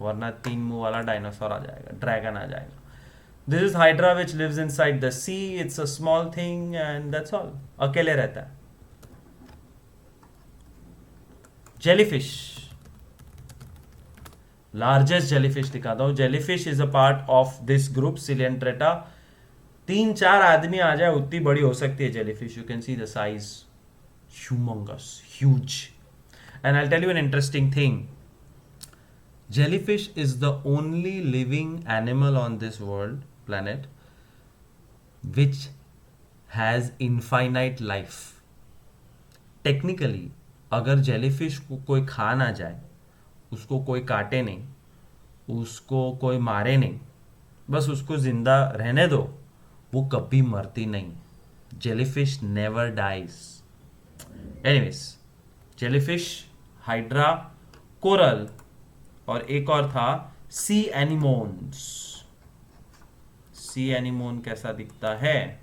वरना 3 मुंह वाला डायनासोर आ जाएगा, ड्रैगन आ जाएगा. This is Hydra which lives inside the sea. It's a small thing and that's all. अकेले रहता है. Jellyfish. लार्जेस्ट जेलीफिश दिखाता हूं. Jellyfish is a part of this group Coelenterata. 3-4 आदमी आ जाए उतनी बड़ी हो सकती है jellyfish. You can see the size, humongous, huge. And I tell you an interesting thing. Jellyfish is the only living animal on this world planet which has infinite life. Technically, अगर jellyfish को कोई खा ना जाए, उसको कोई काटे नहीं, उसको कोई मारे नहीं, बस उसको जिंदा रहने दो, वो कभी मरती नहीं. Jellyfish never dies. Anyways, jellyfish, hydra, coral, और एक और था सी एनिमोन्स. सी एनिमोन कैसा दिखता है?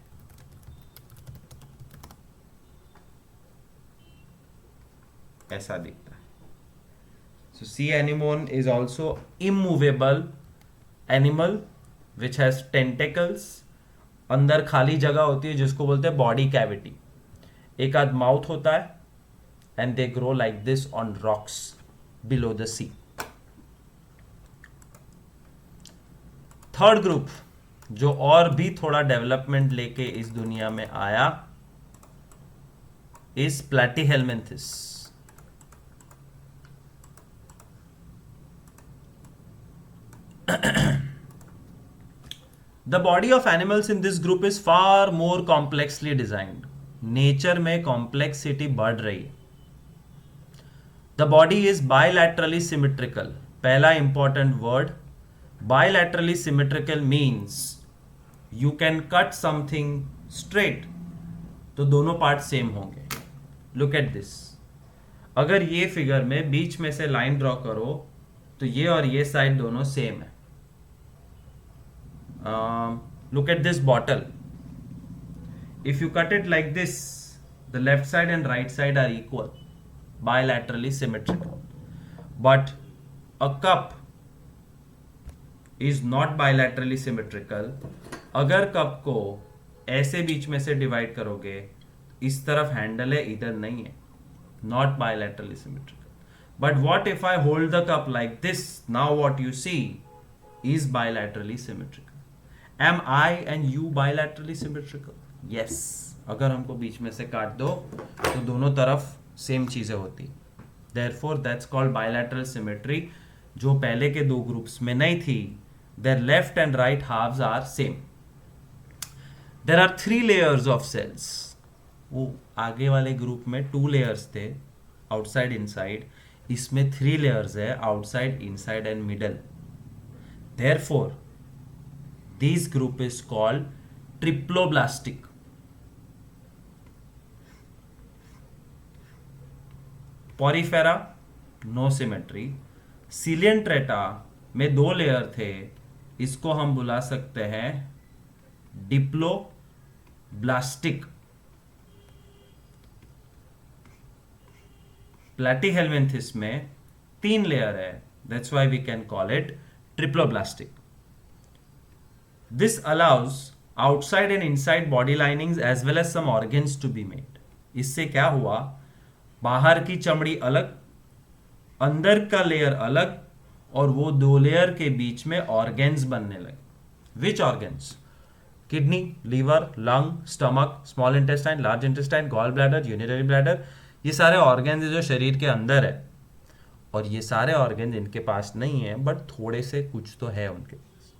ऐसा दिखता है. So sea anemone is also immovable animal which has tentacles. अंदर खाली जगह होती है जिसको बोलते हैं बॉडी कैविटी. एक आध माउथ होता है and they grow like this on rocks below the sea. Third group जो और भी थोड़ा डेवलपमेंट लेके इस दुनिया में आया is Platyhelminthes. The body of animals in this group is far more complexly designed. Nature में कॉम्प्लेक्सिटी बढ़ रही है. The body is bilaterally symmetrical. पहला important word, bilaterally symmetrical means you can cut something straight, तो दोनों part same होंगे. Look at this. अगर ये फिगर में बीच में से लाइन ड्रॉ करो तो ये और ये साइड दोनों सेम है. Look at this bottle. If you cut it like this, the left side and right side are equal, bilaterally symmetrical. But a cup is not bilaterally symmetrical. अगर cup को ऐसे बीच में से डिवाइड करोगे, इस तरफ हैंडल है, इधर नहीं है, not bilaterally symmetrical. But what if I hold the cup like this? Now what you see is bilaterally symmetrical. Am I and you bilaterally symmetrical? Yes. अगर हमको बीच में से काट दो तो दोनों तरफ सेम चीजें होती. Therefore that's called bilateral symmetry, जो पहले के दो ग्रुप्स में नहीं थी. Their left and right halves are same. There are 3 layers of cells. वो आगे वाले ग्रुप में 2 layers थे, outside inside. इसमें 3 layers है, outside, inside and middle. Therefore, this group is called triploblastic. Porifera, no symmetry. Coelenterata में 2 layer थे, इसको हम बुला सकते हैं डिप्लोब्लास्टिक. प्लैटीहेलमिन्थिस में 3 लेयर है, that's why we can call it triploblastic. This allows outside and inside body linings as well as some organs to be made. इससे क्या हुआ, बाहर की चमड़ी अलग, अंदर का लेयर अलग, और वो 2 लेयर के बीच में ऑर्गेन्स बनने लगे. Which organs? Kidney, liver, lung, stomach, small intestine, large intestine, gall bladder, urinary bladder. ये सारे ऑर्गेन्स जो शरीर के अंदर है, और ये सारे ऑर्गेन्स इनके पास नहीं है, बट थोड़े से कुछ तो है उनके पास.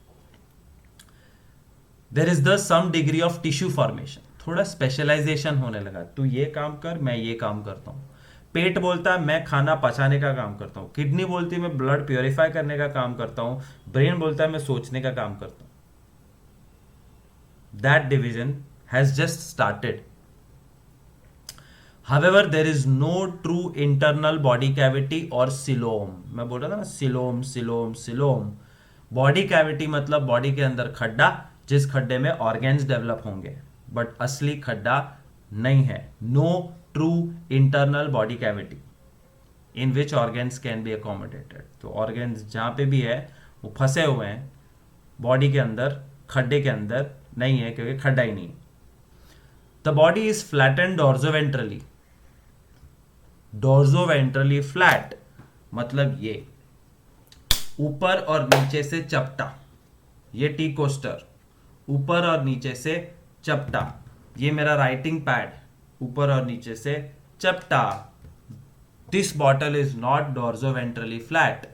There is the some degree of tissue formation. थोड़ा स्पेशलाइजेशन होने लगा. तू ये काम कर, मैं ये काम करता हूं. पेट बोलता है मैं खाना पचाने का काम करता हूं. किडनी बोलती है मैं ब्लड प्योरीफाई करने का काम करता हूं. ब्रेन बोलता है मैं सोचने का काम करता हूं. That division has just started. However there is no true internal body cavity और सिलोम. मैं बोल रहा था ना, coelom coelom coelom. Body cavity मतलब बॉडी के अंदर खड्डा, जिस खड्डे में ऑर्गेन्स डेवलप होंगे, बट असली खड्डा नहीं है. No true internal body cavity in which organs can be accommodated. तो organs जहाँ पे भी है वो फंसे हुए हैं बॉडी के अंदर, खड्डे के अंदर नहीं है, क्योंकि खड्डा ही नहीं है. The body is flattened dorsoventrally. Dorsoventrally flat मतलब ये ऊपर और नीचे से चपटा, ये टी कोस्टर, ऊपर और नीचे से चपटा। ये मेरा राइटिंग पैड, ऊपर और नीचे से चपटा। This bottle is not dorsoventrally flat,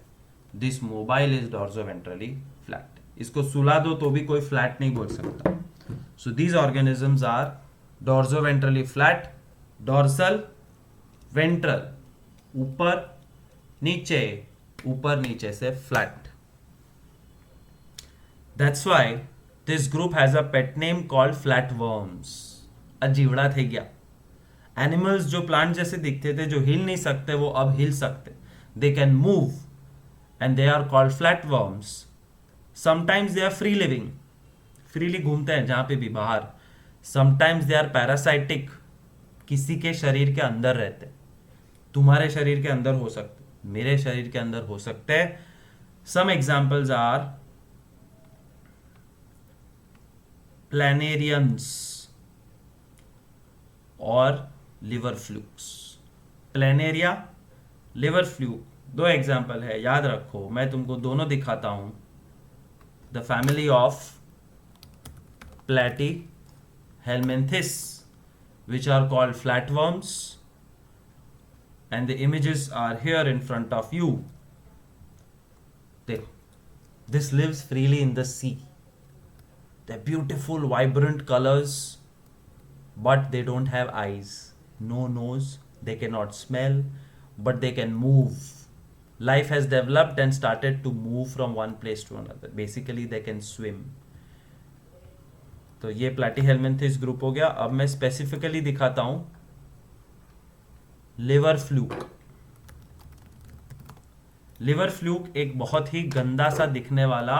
this mobile is dorsoventrally flat. इसको सुला दो तो भी कोई फ्लैट नहीं बोल सकता। So these organisms are dorsoventrally flat, dorsal, ventral, ऊपर नीचे, ऊपर नीचे से flat. That's why this group has a pet name called flatworms. अजीवड़ा थे गया। एनिमल्स जो प्लांट जैसे दिखते थे, जो हिल नहीं सकते, वो अब हिल सकते। They can move and they are called flatworms. Sometimes they are free living, freely घूमते हैं जहां पे भी बाहर। समटाइम्स दे आर पैरासाइटिक, किसी के शरीर के अंदर रहते। तुम्हारे शरीर के अंदर हो सकते, मेरे शरीर के अंदर हो सकते हैं। सम एग्जाम्पल्स आर प्लैनेरियंस और liver flukes. Planaria, liver fluke, दो एग्जाम्पल है, याद रखो। मैं तुमको दोनों दिखाता हूं। The family of platy helminths which are called flatworms, and the images are here in front of you. This lives freely in the sea. They're beautiful, vibrant colors, but they don't have eyes, no nose, they cannot smell, but they can move. Life has developed and started to move from one place to another. Basically, they can swim. तो ये प्लैटीहेलमिंथिस group हो गया। अब मैं specifically दिखाता हूं liver fluke. Liver fluke एक बहुत ही गंदा सा दिखने वाला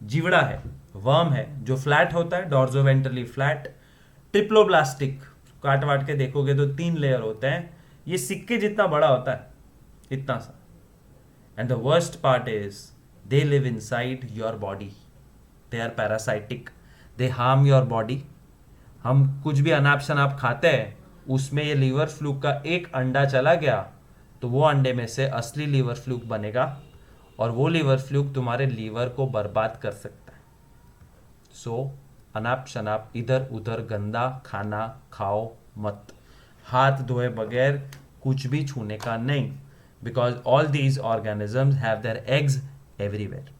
जीवड़ा है, वर्म है, जो फ्लैट होता है, डॉर्जोवेंट्रली फ्लैट, ट्रिप्लोब्लास्टिक। काट वाट के देखोगे तो 3 लेयर होते हैं। ये सिक्के जितना बड़ा होता है, इतना सा। And the worst part is they live inside your body. They are parasitic, they harm your body. हम कुछ भी अनाप शनाप खाते हैं, उसमें ये लीवर फ्लूक का एक अंडा चला गया तो वो अंडे में से असली लीवर फ्लूक बनेगा, और वो लीवर फ्लूक तुम्हारे लीवर को बर्बाद कर सकता है। सो अनाप शनाप इधर उधर गंदा खाना खाओ मत। हाथ धोए बगैर कुछ भी छूने का नहीं, because all these organisms have their eggs everywhere.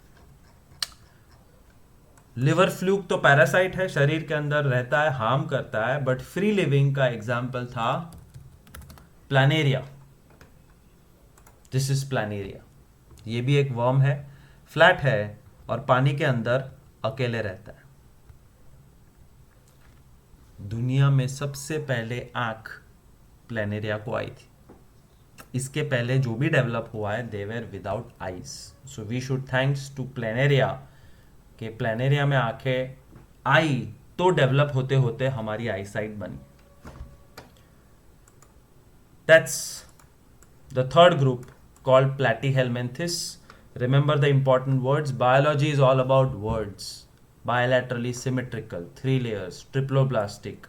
Liver fluke तो पैरासाइट है, शरीर के अंदर रहता है, हार्म करता है। बट फ्री लिविंग का एग्जाम्पल था प्लैनेरिया। This is planaria. ये भी एक वर्म है, फ्लैट है और पानी के अंदर अकेले रहता है। दुनिया में सबसे पहले आंख प्लैनेरिया को आई थी। इसके पहले जो भी डेवलप हुआ है, they were without eyes. So we should thanks to Planaria कि प्लैनेरिया में आंखें आई तो डेवलप होते होते हमारी आई साइट बनी। That's the third group called Platyhelminthes. Remember the important words. Biology is all about words. Bilaterally symmetrical, 3 layers, triploblastic,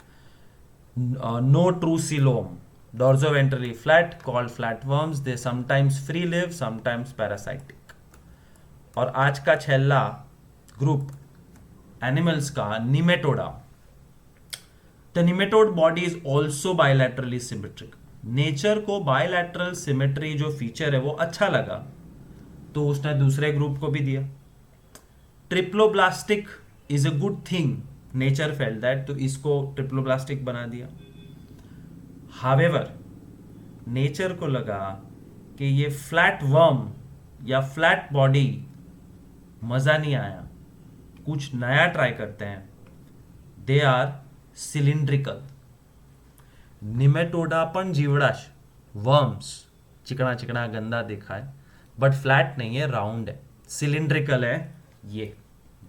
no true coelom, dorsoventrally flat, called flatworms. They sometimes free live, sometimes parasitic. और आज का छेल्ला group animals का Nematoda. The nematode body is also bilaterally symmetric. Nature को bilateral symmetry जो feature है वो अच्छा लगा, तो उसने दूसरे ग्रुप को भी दिया। Triploblastic is a good thing, nature felt that, तो इसको ट्रिप्लोब्लास्टिक बना दिया। हावेवर नेचर को लगा कि ये फ्लैट वर्म या फ्लैट बॉडी मजा नहीं आया, कुछ नया ट्राई करते हैं। They are cylindrical. निमेटोडा पण जीवड़ाश, वर्म्स, चिकना चिकना गंदा दिखा है, बट फ्लैट नहीं है, राउंड है, सिलिंड्रिकल है। ये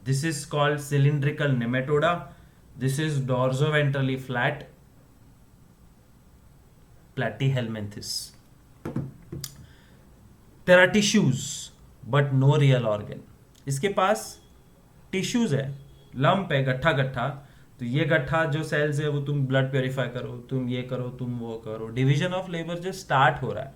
this is called cylindrical Nematoda. This is dorsoventrally flat Platyhelminthes. There are tissues but no real organ. इसके पास टिश्यूज है, लंप है, गट्ठा गट्ठा। तो ये गट्ठा जो सेल्स है वो तुम ब्लड प्योरीफाई करो, तुम ये करो, तुम वो करो, डिवीजन ऑफ लेबर जो स्टार्ट हो रहा है,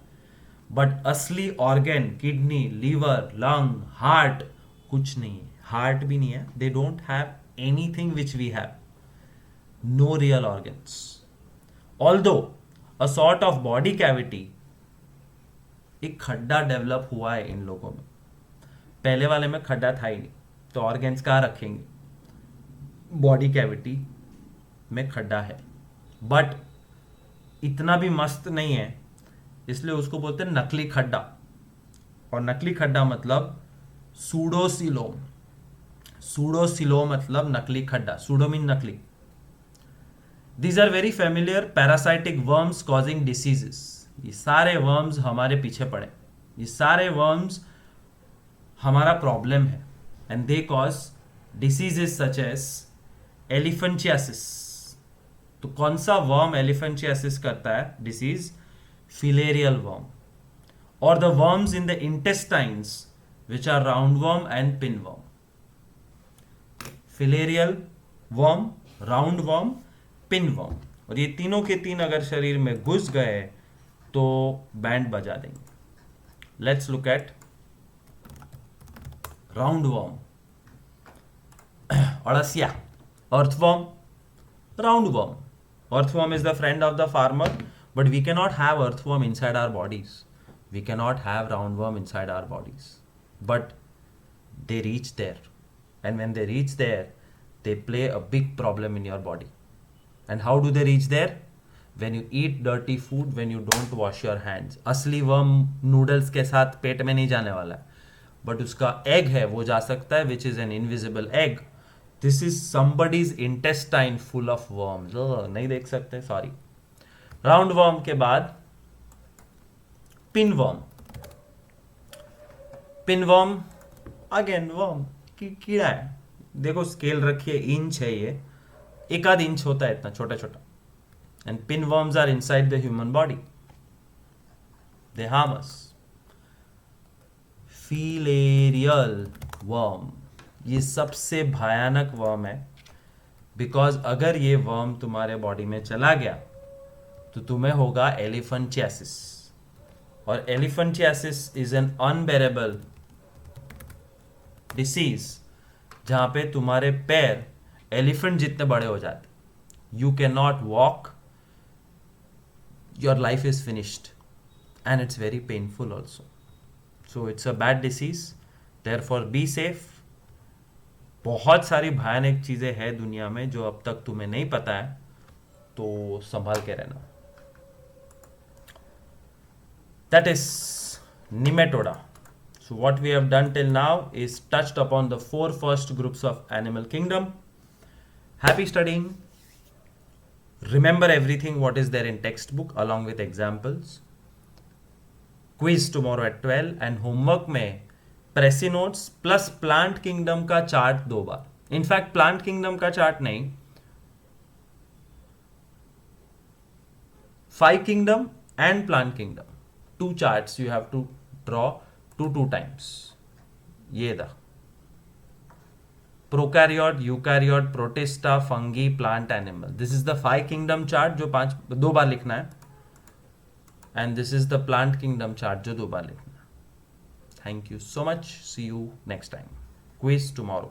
बट असली organ, kidney, liver, lung, heart, कुछ नहीं है, हार्ट भी नहीं है. They don't have anything which we have. No real organs. Although a sort of body cavity, एक खड्डा डेवलप हुआ है इन लोगों में. पहले वाले में खड्डा था ही नहीं, तो ऑर्गन्स कहाँ रखेंगे. बॉडी कैविटी में खड्डा है, बट इतना भी मस्त नहीं है, इसलिए उसको बोलते हैं नकली खड्डा. और नकली खड्डा मतलब सूडोसिलोम. सूडोसिलो मतलब नकली खड्डा. सूडो मीन नकली. These are very familiar parasitic worms causing diseases. ये सारे वर्म्स हमारे पीछे पड़े, ये सारे वर्म्स हमारा प्रॉब्लम है. And they cause diseases such as elephantiasis. तो कौन सा वर्म एलिफेंटियासिस करता है डिसीज? Filarial worm. और the worms in the intestines which are round worm and pin worm. Filarial worm, round worm, pin worm. और ये तीनों के तीन अगर शरीर में घुस गए तो बैंड बजा देंगे. Let's look at round worm. अड़सिया, earthworm, roundworm. Earthworm is the friend of the farmer, but we cannot have earthworm inside our bodies. We cannot have roundworm inside our bodies. But they reach there. And when they reach there, they play a big problem in your body. And how do they reach there? When you eat dirty food, when you don't wash your hands. असली worm noodles के साथ पेट में नहीं जाने वाला है, but उसका egg है वो जा सकता है, which is an invisible egg. This is somebody's intestine full of worms. नहीं देख सकते, सॉरी. राउंड वर्म के बाद pin worm. Pin worm again worm, कीड़ा है. देखो स्केल रखिए, इंच है ये, एक आध इंच होता है इतना छोटा छोटा. And pin worms are inside the human body. They harm us. Filarial worm ये सबसे भयानक वर्म है, बिकॉज अगर ये वर्म तुम्हारे बॉडी में चला गया तो तुम्हें होगा एलिफेंटियासिस. और elephantiasis is an unbearable disease जहां पे तुम्हारे पैर एलिफेंट जितने बड़े हो जाते. You can not walk, your life is finished, and it's very painful also. So it's a bad disease, therefore be safe. बहुत सारी भयानक चीजें हैं दुनिया में जो अब तक तुम्हें नहीं पता है, तो संभाल के रहना. That is Nematoda. So what we have done till now is touched upon the 4 first groups of animal kingdom. Happy studying. Remember everything what is there in textbook along with examples. Quiz tomorrow at 12 and homework में precis notes plus plant kingdom का chart 2 बार. In fact plant kingdom का chart नहीं, 5 kingdom and plant kingdom, 2 charts you have to draw 2 times. ये था prokaryote, eukaryote, protista, fungi, plant, animal. This is the 5 kingdom chart जो 2 बार लिखना है, and this is the plant kingdom chart जो 2 बार लिखना है. Thank you so much. See you next time. Quiz tomorrow.